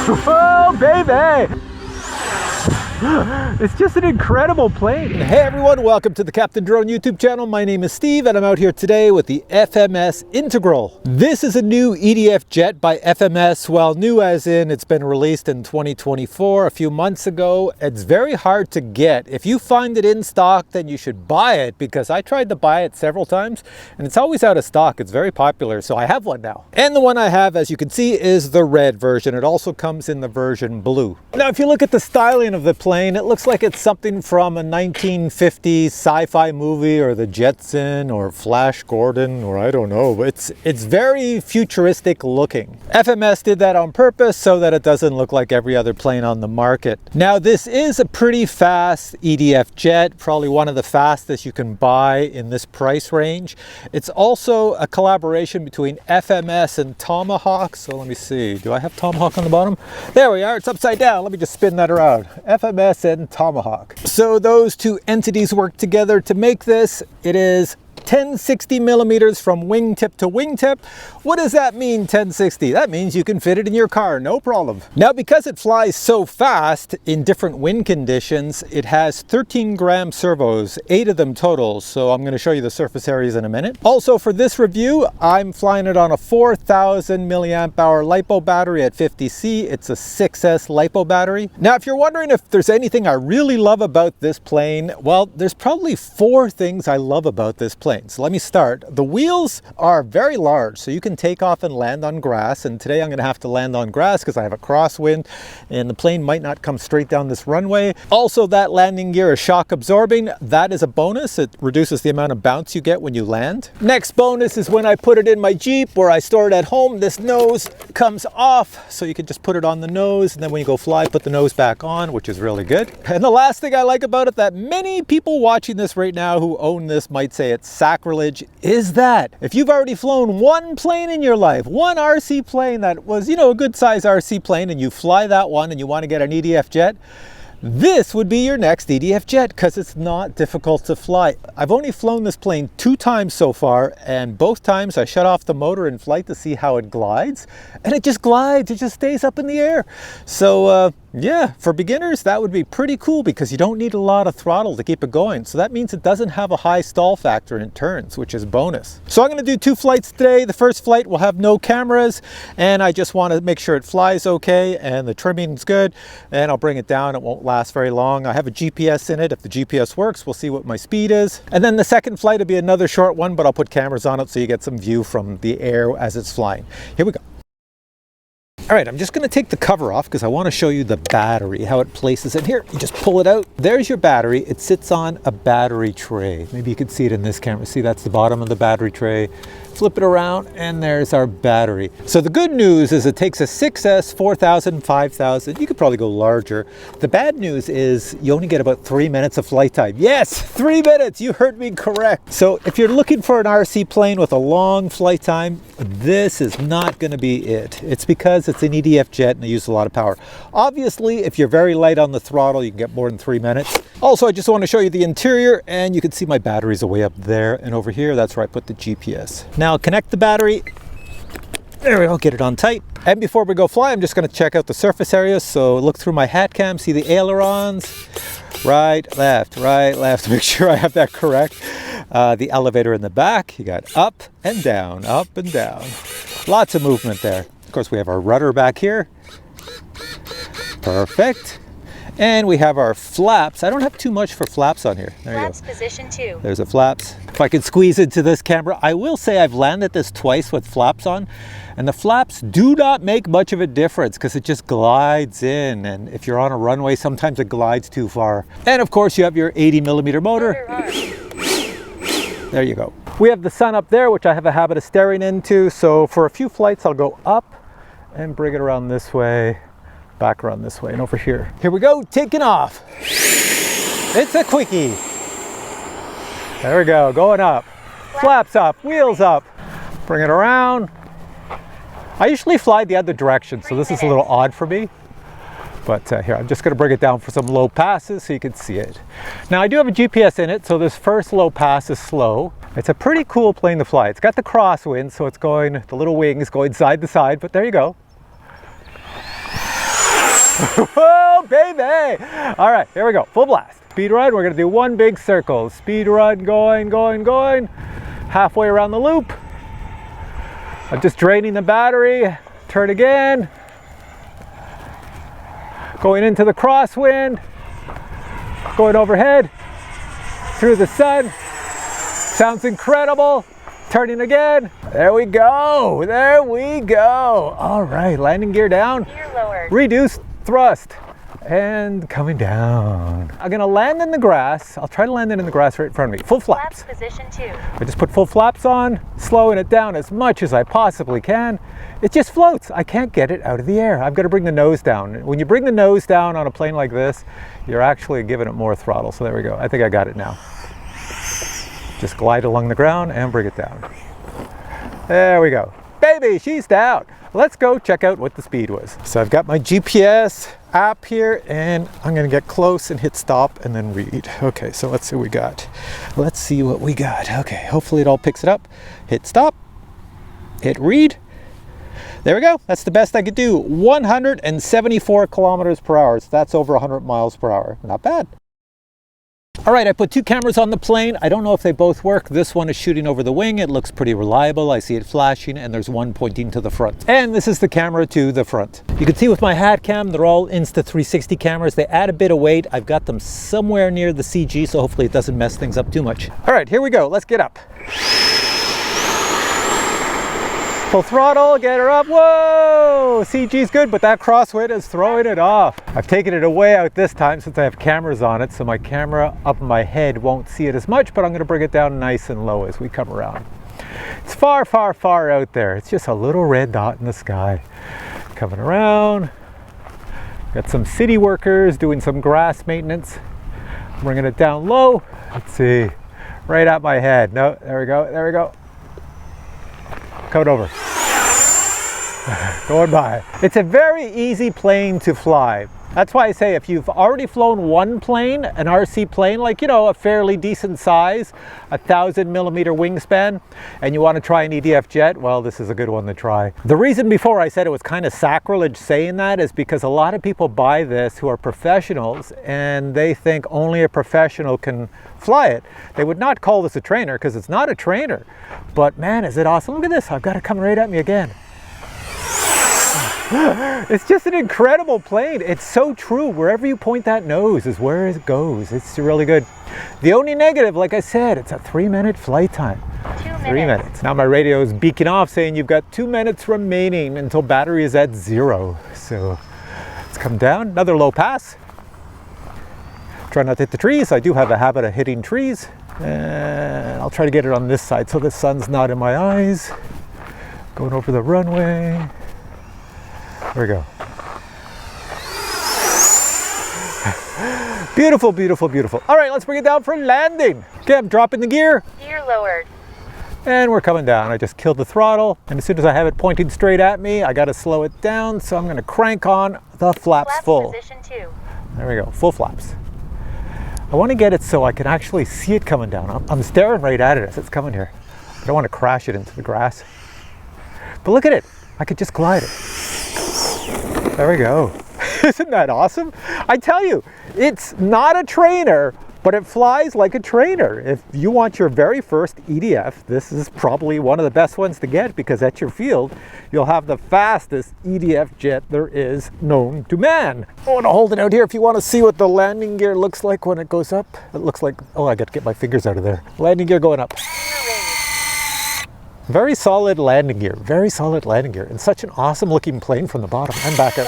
Oh, baby! It's just an incredible plane. Hey everyone, welcome to the CaptainDrone YouTube channel. My name is Steve and I'm out here today with the FMS Integral. This is a new EDF Jet by FMS. Well, new as in it's been released in 2024, a few months ago. It's very hard to get. If you find it in stock, then you should buy it, because I tried to buy it several times and it's always out of stock. It's very popular, so I have one now. And the one I have, as you can see, is the red version. It also comes in the version blue. Now, if you look at the styling of the plane, it looks like it's something from a 1950s sci-fi movie, or the Jetson, or Flash Gordon, or I don't know. It's very futuristic looking. FMS did that on purpose so that it doesn't look like every other plane on the market. Now, this is a pretty fast EDF Jet, probably one of the fastest you can buy in this price range. It's also a collaboration between FMS and Tomahawk. So let me see, do I have Tomahawk on the bottom? There we are, it's upside down. Let me just spin that around. FMS and Tomahawk. So those two entities work together to make this. It is 1060 millimeters from wingtip to wingtip. What does that mean, 1060? That means you can fit it in your car, no problem. Now, because it flies so fast in different wind conditions, it has 13-gram servos, 8 of them total. So I'm going to show you the surface areas in a minute. Also, for this review, I'm flying it on a 4,000 milliamp hour LiPo battery at 50C. It's a 6S LiPo battery. Now, if you're wondering if there's anything I really love about this plane, well, there's probably 4 things I love about this plane. So let me start. The wheels are very large, so you can take off and land on grass. And today I'm going to have to land on grass because I have a crosswind and the plane might not come straight down this runway. Also, that landing gear is shock absorbing. That is a bonus. It reduces the amount of bounce you get when you land. Next bonus is when I put it in my Jeep where I store it at home, this nose comes off, so you can just put it on the nose, and then when you go fly, put the nose back on, which is really good. And the last thing I like about it, that many people watching this right now who own this might say it's sacrilege, is that if you've already flown one plane in your life, one RC plane that was, you know, a good size RC plane, and you fly that one and you want to get an EDF Jet, this would be your next EDF Jet, because it's not difficult to fly. I've only flown this plane 2 times so far, and both times I shut off the motor in flight to see how it glides, and it just glides, it just stays up in the air. So yeah, for beginners, that would be pretty cool because you don't need a lot of throttle to keep it going. So that means it doesn't have a high stall factor in turns, which is a bonus. So I'm going to do 2 flights today. The first flight will have no cameras, and I just want to make sure it flies okay and the trimming is good, and I'll bring it down. It won't last very long. I have a GPS in it. If the GPS works, we'll see what my speed is. And then the second flight will be another short one, but I'll put cameras on it so you get some view from the air as it's flying. Here we go. All right, I'm just going to take the cover off because I want to show you the battery, how it places in here. You just pull it out. There's your battery. It sits on a battery tray. Maybe you can see it in this camera. See, that's the bottom of the battery tray. Flip it around and there's our battery. So the good news is it takes a 6S, 4,000, 5,000. You could probably go larger. The bad news is you only get about 3 minutes of flight time. Yes, 3 minutes. You heard me correct. So if you're looking for an RC plane with a long flight time, this is not going to be it. It's because it's an EDF Jet and they use a lot of power. Obviously, if you're very light on the throttle, you can get more than 3 minutes. Also, I just want to show you the interior, and you can see my batteries are way up there, and over here, that's where I put the GPS. Now connect the battery. There we go, get it on tight. And before we go fly, I'm just going to check out the surface areas. So look through my hat cam, see the ailerons, right, left, to make sure I have that correct. The elevator in the back, you got up and down, up and down. Lots of movement there. Of course, we have our rudder back here. Perfect. And we have our flaps. I don't have too much for flaps on here. There Flaps you go. position 2. There's the flaps. If I could squeeze into this camera, I will say I've landed this twice with flaps on, and the flaps do not make much of a difference because it just glides in. And if you're on a runway, sometimes it glides too far. And of course, you have your 80 millimeter motor. There you go. We have the sun up there, which I have a habit of staring into. So for a few flights, I'll go up and bring it around this way, back around this way, and over here. Here we go, taking off. It's a quickie. There we go, going up. Flaps up, wheels up. Bring it around. I usually fly the other direction, so this is a little odd for me. But here, I'm just going to bring it down for some low passes so you can see it. Now, I do have a GPS in it, so this first low pass is slow. It's a pretty cool plane to fly. It's got the crosswind, so it's going, the little wings going side to side, but there you go. Whoa, baby! All right, here we go, full blast. Speed run, we're gonna do one big circle. Speed run, going, going, going. Halfway around the loop. I'm just draining the battery. Turn again. Going into the crosswind. Going overhead. Through the sun. Sounds incredible. Turning again. There we go. There we go. All right, landing gear down. Gear lowered. Reduced thrust. And coming down. I'm gonna land in the grass. I'll try to land it in the grass right in front of me. Full flaps. Flaps position 2. I just put full flaps on, slowing it down as much as I possibly can. It just floats. I can't get it out of the air. I've got to bring the nose down. When you bring the nose down on a plane like this, you're actually giving it more throttle. So there we go. I think I got it now. Just glide along the ground and bring it down. There we go. Baby, she's down. Let's go check out what the speed was. So I've got my GPS app here and I'm gonna get close and hit stop and then read. Okay, so let's see what we got. Let's see what we got. Okay, hopefully it all picks it up. Hit stop, hit read. There we go, that's the best I could do. 174 kilometers per hour, so that's over 100 miles per hour. Not bad. All right, I put 2 cameras on the plane. I don't know if they both work. This one is shooting over the wing. It looks pretty reliable. I see it flashing and there's one pointing to the front. And this is the camera to the front. You can see with my hat cam, they're all Insta360 cameras. They add a bit of weight. I've got them somewhere near the CG, so hopefully it doesn't mess things up too much. All right, here we go. Let's get up. Full throttle, get her up. Whoa! CG's good, but that crosswind is throwing it off. I've taken it away out this time since I have cameras on it, so my camera up my head won't see it as much, but I'm gonna bring it down nice and low as we come around. It's far, far, far out there. It's just a little red dot in the sky. Coming around. Got some city workers doing some grass maintenance. Bringing it down low. Let's see. Right at my head. No, there we go, there we go. Coming over. Going by. It's a very easy plane to fly. That's why I say if you've already flown one plane, an RC plane, like, you know, a fairly decent size, 1,000mm wingspan, and you want to try an EDF Jet, well, this is a good one to try. The reason before I said it was kind of sacrilege saying that is because a lot of people buy this who are professionals and they think only a professional can fly it. They would not call this a trainer because it's not a trainer. But man, is it awesome. Look at this. I've got it coming right at me again. It's just an incredible plane. It's so true. Wherever you point that nose is where it goes. It's really good. The only negative, like I said, it's a 3-minute flight time. 2 minutes. 3 minutes. Now my radio is beaking off saying you've got 2 minutes remaining until battery is at 0. So let's come down. Another low pass. Try not to hit the trees. I do have a habit of hitting trees. And I'll try to get it on this side so the sun's not in my eyes. Going over the runway. There we go. Beautiful, beautiful, beautiful. All right, let's bring it down for landing. Okay, I'm dropping the gear. Gear lowered. And we're coming down. I just killed the throttle. And as soon as I have it pointing straight at me, I got to slow it down. So I'm going to crank on the flaps full. Position 2. There we go, full flaps. I want to get it so I can actually see it coming down. I'm staring right at it as it's coming here. I don't want to crash it into the grass. But look at it. I could just glide it. There we go. Isn't that awesome? I tell you, it's not a trainer, but it flies like a trainer. If you want your very first EDF, this is probably one of the best ones to get because at your field, you'll have the fastest EDF jet there is known to man. I want to hold it out here if you want to see what the landing gear looks like when it goes up. It looks like, oh, I got to get my fingers out of there. Landing gear going up. Very solid landing gear, very solid landing gear, and such an awesome looking plane from the bottom. I'm back out.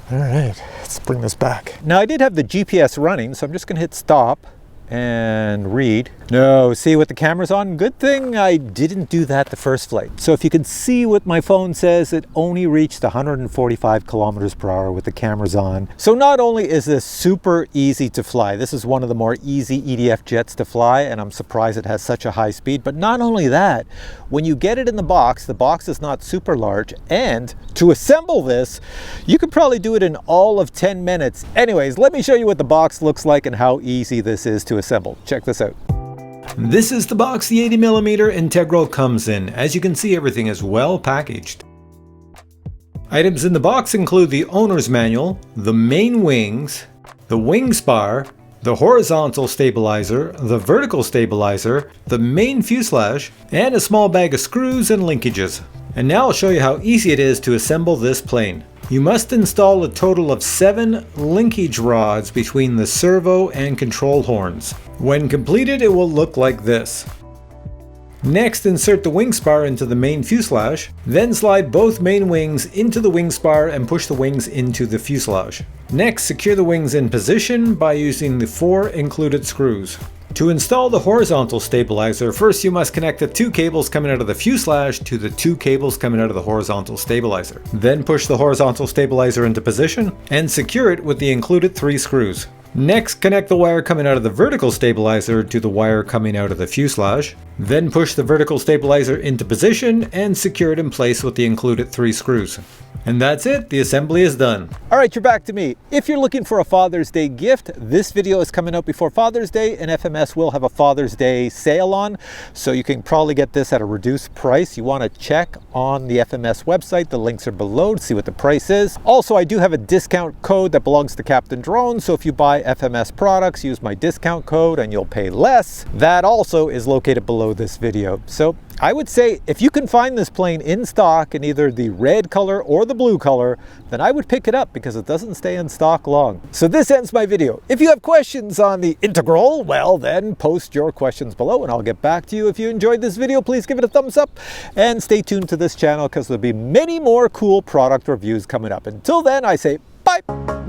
All right, let's bring this back. Now I did have the GPS running, so I'm just gonna hit stop and read. No, see what the camera's on? Good thing I didn't do that the first flight. So if you can see what my phone says, it only reached 145 kilometers per hour with the cameras on. So not only is this super easy to fly, this is one of the more easy EDF jets to fly, and I'm surprised it has such a high speed, but not only that, when you get it in the box is not super large, and to assemble this, you could probably do it in all of 10 minutes. Anyways, let me show you what the box looks like and how easy this is to assemble. Check this out. This is the box the 80mm Integral comes in. As you can see, everything is well packaged. Items in the box include the owner's manual, the main wings, the wing spar, the horizontal stabilizer, the vertical stabilizer, the main fuselage, and a small bag of screws and linkages. And now I'll show you how easy it is to assemble this plane. You must install a total of 7 linkage rods between the servo and control horns. When completed, it will look like this. Next, insert the wing spar into the main fuselage, then slide both main wings into the wing spar and push the wings into the fuselage. Next, secure the wings in position by using the 4 included screws. To install the horizontal stabilizer, first you must connect the 2 cables coming out of the fuselage to the 2 cables coming out of the horizontal stabilizer. Then push the horizontal stabilizer into position and secure it with the included 3 screws. Next, connect the wire coming out of the vertical stabilizer to the wire coming out of the fuselage. Then push the vertical stabilizer into position and secure it in place with the included 3 screws. And that's it, the assembly is done. All right, you're back to me. If you're looking for a Father's Day gift, this video is coming out before Father's Day, and FMS will have a Father's Day sale on, so you can probably get this at a reduced price. You want to check on the FMS website. The links are below to see what the price is. Also, I do have a discount code that belongs to CaptainDrone, so if you buy FMS products, use my discount code and you'll pay less. That also is located below this video. So I would say if you can find this plane in stock in either the red color or the blue color, then I would pick it up because it doesn't stay in stock long. So this ends my video. If you have questions on the integral, well then post your questions below and I'll get back to you. If you enjoyed this video, please give it a thumbs up and stay tuned to this channel because there'll be many more cool product reviews coming up. Until then, I say bye.